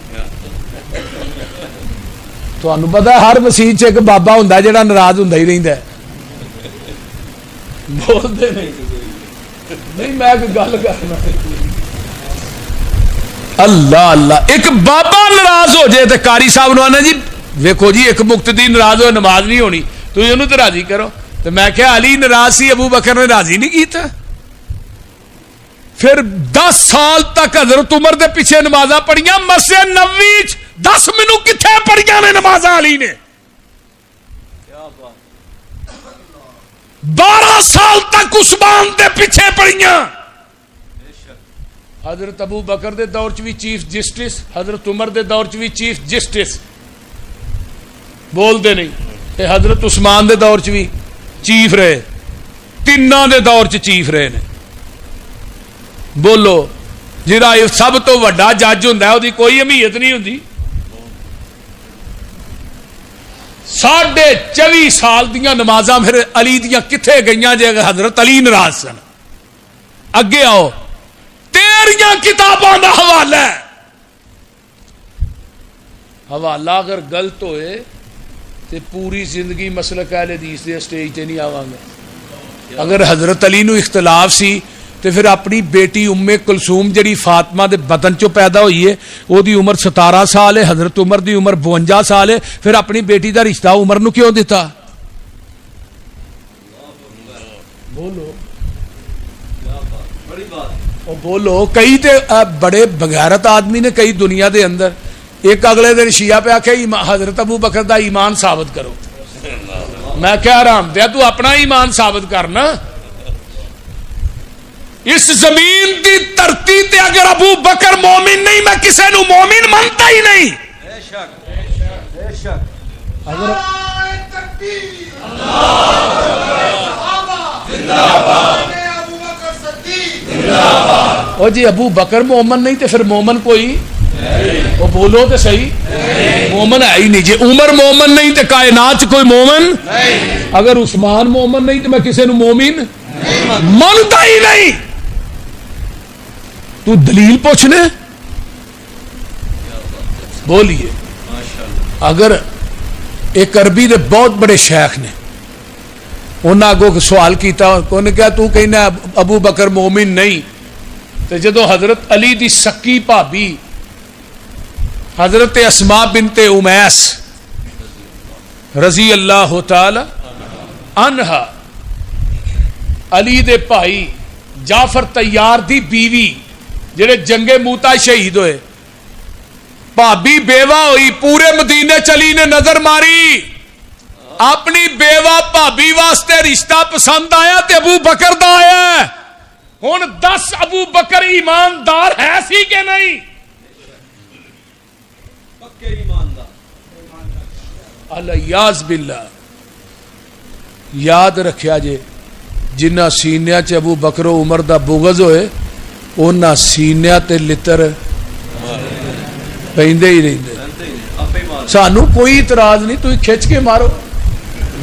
تانوں پتہ ہر مسجد چ ایک بابا ہوندا جڑا ناراض ہوندا ہی رہندا ہے بولتے نہیں میں کوئی گل کرنا اللہ اللہ ایک بابا ناراض ہو جائے تو قاری صاحب نو آنا جی ویکھو جی ایک مقتدی ناراض ہوئے نماز نہیں ہونی تو انہوں تو راضی کرو تو میں کہا علی ناراض سی ابو بکر نے راضی نہیں کیتا پھر 10 سال تک حضرت عمر دے پیچھے نمازاں پڑھیاں مسجد نبوی 10 مینوں کتھے پڑھیاں نے نمازاں علی نے 12 سال تک عثمان دے پیچھے پڑھیاں حضرت ابو بکر دے دور چ بھی چیف جسٹس حضرت عمر دے دور چ بھی چیف جسٹس بول دے نہیں تے حضرت عثمان دے دور چ بھی چیف رہے تیناں دے دور چ چیف رہے نے بولو جہاں سب تو وڈا جج ہوندا ہے اودی کوئی اہمیت نہیں ہوندی 24.5 سال دیاں نمازاں پھر علی دیاں کتھے گئیاں جے حضرت علی ناراض سن اگے آؤ تیریاں کتاباں دا حوالہ ہے حوالہ اگر غلط ہوئے تے پوری زندگی مسلک اہل حدیث دے سٹیج تے نہیں آواں گے اگر حضرت علی نو اختلاف سی تے پھر اپنی بیٹی ام کلثوم جڑی فاطمہ دے بدن چوں پیدا ہوئی ہے او دی عمر 17 سال ہے حضرت عمر دی عمر 52 سال ہے پھر اپنی بیٹی دا رشتہ عمر نو کیوں دیتا بولو او بولو کئی تے بڑے بغیرت آدمی نے کئی دنیا دے اندر ایک اگلے دن شیعہ پہ آکھے حضرت ابو بکر دا ایمان ثابت کرو میں کہہ رہا ہوں تو اپنا ایمان ثابت کرنا اس زمین دی دھرتی تے اگر ابو بکر مومن نہیں میں کسے نو مومن منتا ہی نہیں بے شک بے شک او جی ابو بکر مومن نہیں تے پھر مومن کوئی وہ بولو تو صحیح مومن ہے ہی نہیں جی عمر مومن نہیں تے کائنات کوئی مومن اگر عثمان مومن نہیں تو میں کسے نو مومن منتا ہی نہیں تو دلیل پوچھنے بولیے اگر ایک عربی دے بہت بڑے شیخ نے انہوں آگو سوال کیتا انہوں نے کہا تو کہنا ابو بکر مومن نہیں تو جدو حضرت علی دی سکی بھابی حضرت اسماء بنت امیس رضی اللہ تعالی عنہا علی دے بھائی جعفر طیار دی بیوی جڑے جنگ موتا شہید ہوئے بھابی بیوہ ہوئی پورے مدینے چلی نے نظر ماری اپنی بیوہ بھابی واسطے رشتہ پسند آیا تے ابو بکر دا آیا ہن 10 ابو بکر ایماندار ہے سی کہ نہیں پکے ایماندار الیاذ باللہ. یاد رکھیا جے جنہ سینیا چ ابو بکر و عمر دا بغض ہوئے اونا سینیا تے لتر پیندے ہی رہندے. سانو کوئی اعتراض نہیں, تھی کھچ کے مارو,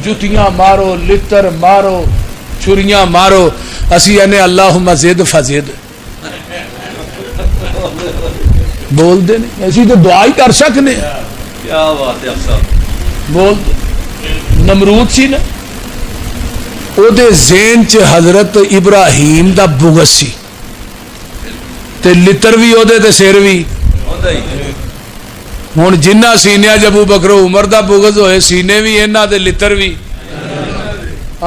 جتیاں مارو, لتر مارو, چھریاں مارو, اسی انے اللہم زد فزد بول دے نہیں, ایسی تو دعا ہی کر سکنے. کیا بات ہے صاحب, بول دے. نمرود سی نا, او دے ذہن چ حضرت ابراہیم دا بغض سی تے لتر بھی او دے تے سر بھی. ہوں جنہ سینیا ابو بکر عمر دا بغض ہوئے سینے بھی انہاں دے لتر بھی.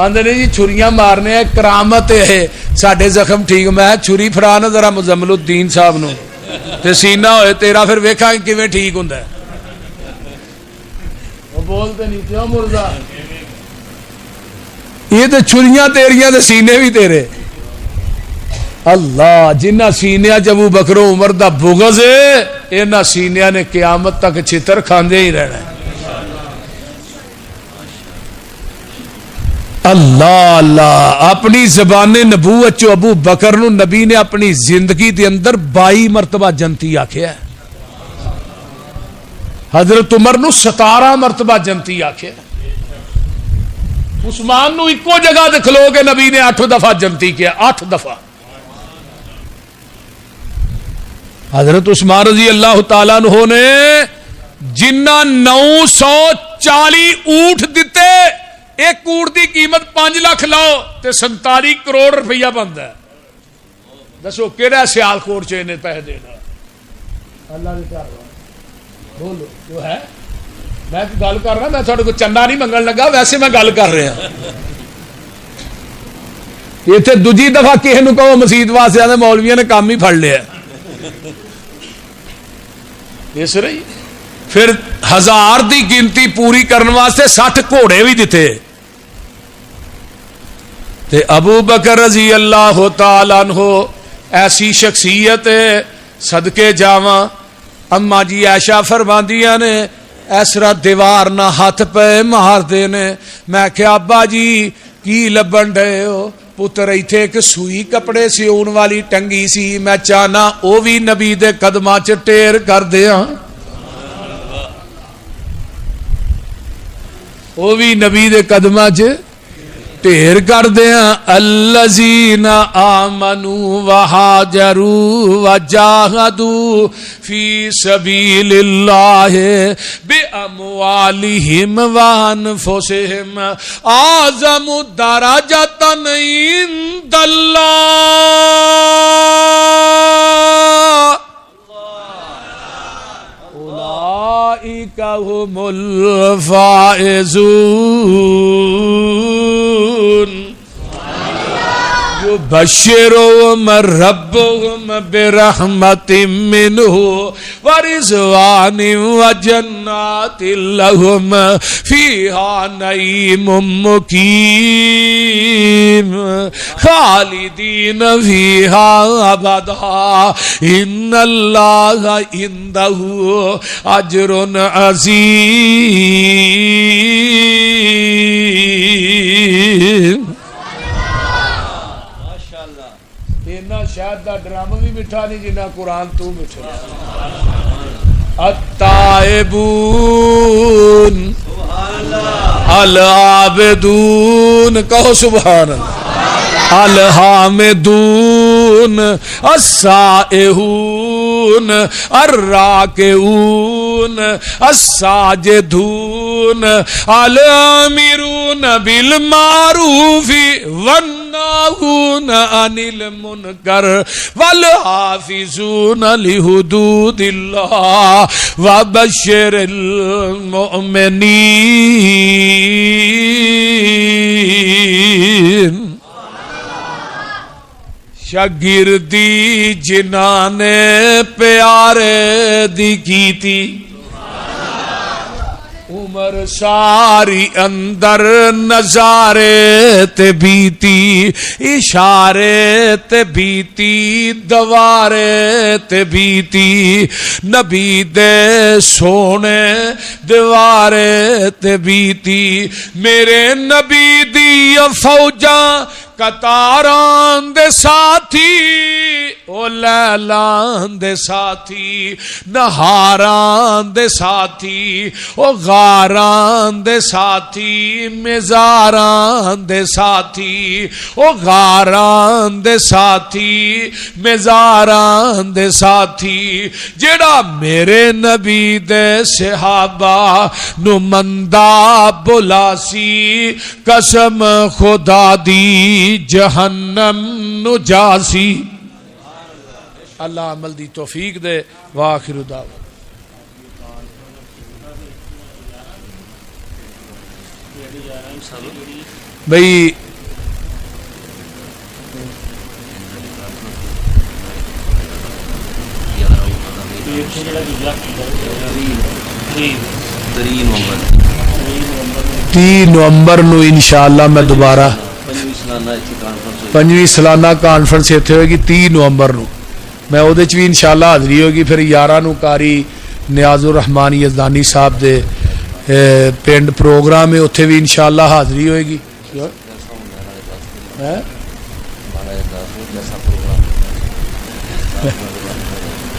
آندے نے جی چھریاں مارنے ہیں کرامت ہے ساڈے زخم ٹھیک. میں چھری فرانا ذرا مزمل الدین صاحب نو تے سینہ ہوئے تیرا, پھر ویکھاں کیویں ٹھیک ہوندا ہے. وہ بولتے نہیں کیوں مرزا, یہ تو چھریاں تیریاں تے سینے بھی تیرے. اللہ جنہ سینیا ابو بکر عمر دا بغض ہے انہاں سینیا نے قیامت تک چھتر کھاندے ہی رہنا ہے. اللہ اللہ. اپنی زبان نبوت چو ابو بکر نو نبی نے اپنی زندگی دے اندر 22 مرتبہ جنتی آکھیا ہے. حضرت عمر نو 17 مرتبہ جنتی آکھیا ہے. عثمان نو ایکو جگہ دے کھلو کے نبی نے 8 دفعہ جنتی کیا, 8 دفعہ. حضرت عثمان رضی اللہ تعالیٰ عنہ نے جنہ 940 اونٹ دیتے, ایک اونٹ دی قیمت 5 لاکھ لاؤ تے 47 کروڑ روپیہ بنتا ہے. دسو کہڑا سیال کوٹ چ انہیں پیسے دینا. اللہ نے کیا بولو جو ہے, میں گل کر رہا, میں تھوڑے کو چندہ نہیں منگن لگا, ویسے میں گل کر رہا. اتنے دوجی دفعہ کسی نے کہو مسیت واسطے آدھے مولویوں نے کام ہی پھڑ لیا. اس رہی پھر 1000 دی گنتی پوری کرنے واسطے 60 گھوڑے بھی دیتے. تے ابو بکر رضی اللہ تعالیٰ عنہ ایسی شخصیت صدقے جاواں. اما جی عائشہ فرماندیاں نے ایسرا دیوار نہ ہاتھ پہ مار دے نے. میں کہ ابا جی کی لبن ڈے ہو, پتر ایتھے ایک سوئی کپڑے سیون والی ٹنگی سی, میں چاہنا او بھی نبی دے قدماں چ ٹیر کر دیاں, او بھی نبی دے قدماں چ ٹیر کر دیاں. الذین آمنوا وہاجروا وجاہدوا فی سبیل اللہ باموالہم وانفسہم اعظم درجۃ عند اللہ اولئک هم الفائزون یبشرهم ربهم برحمت منہ ورضوان وجنات لهم فیہا نعیم مقیم خالدین فیہا ابدا ان اللہ عندہ اجر عظیم. شاید دا ڈرامہ بھی مٹھا نہیں جنہ قرآن تو مٹھا. التائبون العابدون کہو سبحان اللہ, الحامدون السائحون الراکعون الساجدون الامرون بالمعروف والناہون عن المنکر والحافظون لحدود اللہ وبشر المؤمنین. شاگردی جنہاں نے پیارے دی کیتی, عمر ساری اندر نظارے تے بیتی اشارے تے بیتی دوارے تے بیتی نبی دے سونے دیوارے تے بیتی میرے نبی دی فوجاں قطاران دے ساتھی او لیلان دے ساتھی نہاران دے ساتھی او غاران دے ساتھی مزاران دے ساتھی او غاران دے ساتھی مزاران دے ساتھی جڑا میرے نبی دے صحابہ نو مندہ بلاسی قسم خدا دی جہنم نو جاسی اللہ عمل دی توفیق دے وآخر دعوانا بھئی تین نومبر نو انشاءاللہ میں دوبارہ 5ویں سالانہ کانفرنس ایتھے ہوئے گی 30 نومبر نو میں او دے چ بھی انشاءاللہ حاضری ہوگی پھر 11 نو قاری نیاز الرحمان یزدانی صاحب دے پنڈ پروگرام ہے اوتھے بھی انشاءاللہ حاضری ہوئے گی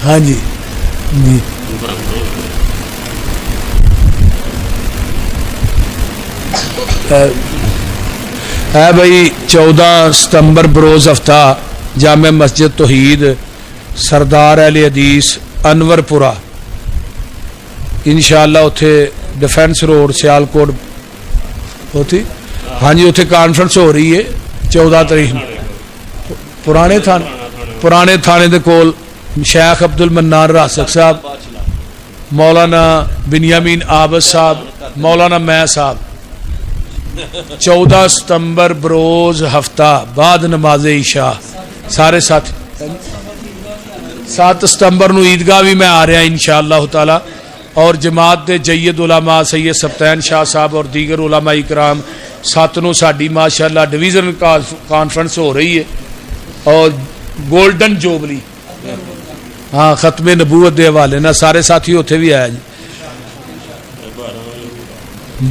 ہاں جی جی ہے بھائی 14 ستمبر بروز ہفتہ جامع مسجد توحید سردار اہل حدیث انور پورہ انشاءاللہ اتھے ڈیفینس روڈ سیالکوٹ ہوتی ہاں جی اتھے کانفرنس ہو رہی ہے 14 تاریخ پرانے تھانے دے کول شیخ عبد المنان راسک صاحب مولانا بنیامین عابد صاحب مولانا میں صاحب 14 ستمبر بروز ہفتہ بعد نماز عشاء سارے ساتھ 7 ستمبر نو عیدگاہ بھی میں آ رہا انشاءاللہ تعالی اور جماعت دے جید علماء سید سبتین شاہ صاحب اور دیگر علماء اکرام 7 نو ساڈی ماشاءاللہ ڈویژن کانفرنس ہو رہی ہے اور گولڈن جوبلی ہاں ختم نبوت دے حوالے نہ سارے ساتھی اتھے بھی آیا جی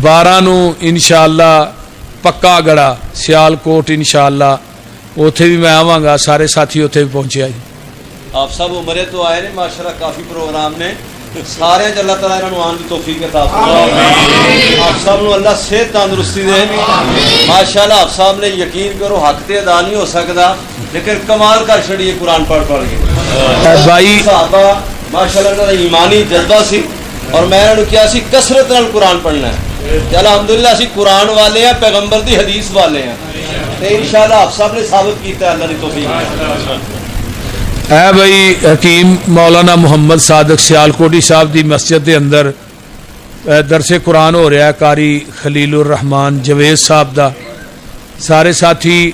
12 نو انشاءاللہ پکا گڑا سیالکوٹ انشاءاللہ اتھے بھی میں آواں گا سارے ساتھی اتھے بھی پہنچے جی آپ سب عمرے تو آئے نے ماشاءاللہ کافی پروگرام نے سارے اللہ تعالیٰ انہوں آن کی توفیق عطا فرمائے آپ سب نو اللہ صحت تندرستی دے ماشاءاللہ آپ سب نے یقین کرو حق تے ادا نہیں ہو سکتا لیکن کمال کر چھڑیے قرآن پڑھ کے بھائی صحابہ ماشاءاللہ ایمانی جذبہ سی اور میں نے کیا سی کثرت نال قرآن پڑھنا ہے الحمدللہ اسی قرآن والے ہیں پیغمبر دی حدیث والے ہیں تے انشاءاللہ آپ سب نے ثابت کیتا ہے اللہ نے توفیق ہے بھائی حکیم مولانا محمد صادق سیالکوٹی صاحب دی مسجد دے اندر درس قرآن ہو رہا ہے قاری خلیل الرحمان جوید صاحب دا سارے ساتھی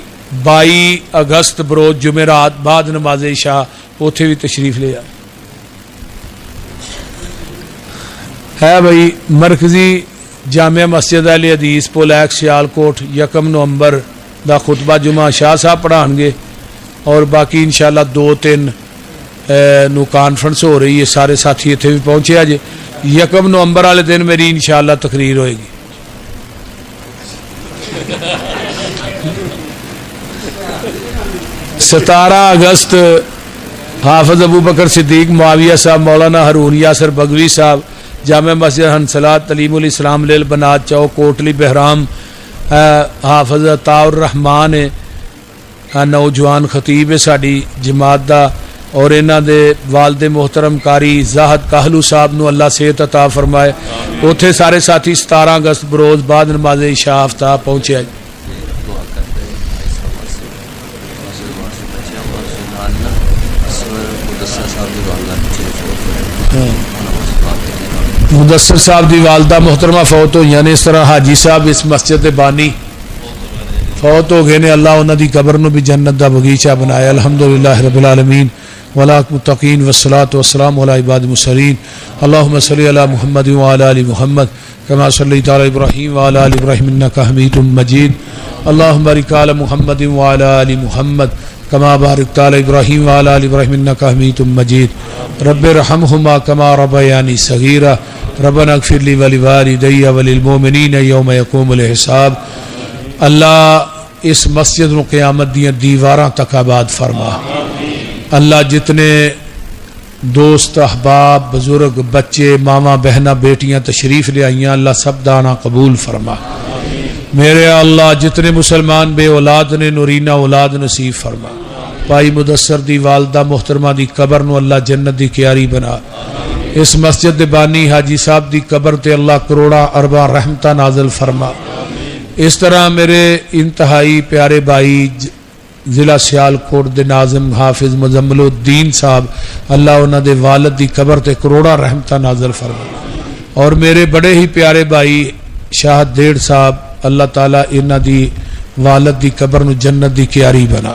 22 اگست بروز جمعرات بعد نماز عشاء اوتھے بھی تشریف لے ہے بھائی مرکزی جامع مسجد اہل حدیث پولیک سیالکوٹ 1 نومبر دا خطبہ جمعہ شاہ صاحب پڑھان گے اور باقی انشاءاللہ 2-3 نو کانفرنس ہو رہی ہے سارے ساتھی اتھے بھی پہنچے آج 1 نومبر والے دن میری انشاءاللہ تقریر ہوئے گی 17 اگست حافظ ابو بکر صدیق معاویہ صاحب مولانا ہارون یاسر بگوی صاحب جامع مسجد ہنسلات تعلیم الاسلام لیل بنات چوک کوٹلی بہرام حافظ عطاء الرحمان نوجوان خطیب ساڈی جماعت دا اور انہاں دے والد محترم قاری زاہد کاہلو صاحب نو اللہ صحت عطا فرمائے اوتھے سارے ساتھی 17 اگست بروز بعد نماز عشاء ہفتہ پہنچے آج مدثر صاحب دی والدہ محترمہ فوت ہوئی یعنی اس طرح حاجی صاحب اس مسجد بانی فوت ہو گئے نے اللہ انہاں دی قبر نو بھی جنت دا بغیچہ بنایا الحمدللہ رب العالمین والمتقین والصلاة والسلام علی عباد المرسلین اللہم صلی علی محمد وعلی آل محمد كما صليت على إبراهيم وعلى آل إبراهيم إنك حميد مجيد اللهم بارك على محمد وعلى آل محمد كما باركت على إبراهيم وعلى آل إبراهيم إنك حميد مجيد رب ارحمهما كما ربياني صغيرا ربنا اغفر لي ولوالدي وللمؤمنين يوم يقوم الحساب اللہ اس مسجد نو قیامت دیاں دیواراں تک آباد فرما اللہ جتنے دوست احباب بزرگ بچے ماما بہنا بیٹیاں تشریف لے آئیاں اللہ سب دانا قبول فرما میرے اللہ جتنے مسلمان بے اولاد نے نورینہ اولاد نصیب فرما پائی مدثر دی والدہ محترمہ دی قبر نو اللہ جنت دی کیاری بنا اس مسجد دے بانی حاجی صاحب دی قبر تے اللہ کروڑا ارباں رحمتہ نازل فرما اس طرح میرے انتہائی پیارے بھائی ضلع سیالکوٹ دے ناظم حافظ مزمل الدین صاحب اللہ انہاں دے والد دی قبر تے کروڑا رحمتہ نازل فرما اور میرے بڑے ہی پیارے بھائی شاہد دیڑ صاحب اللہ تعالیٰ انہاں دی والد دی قبر نو جنت دی کیاری بنا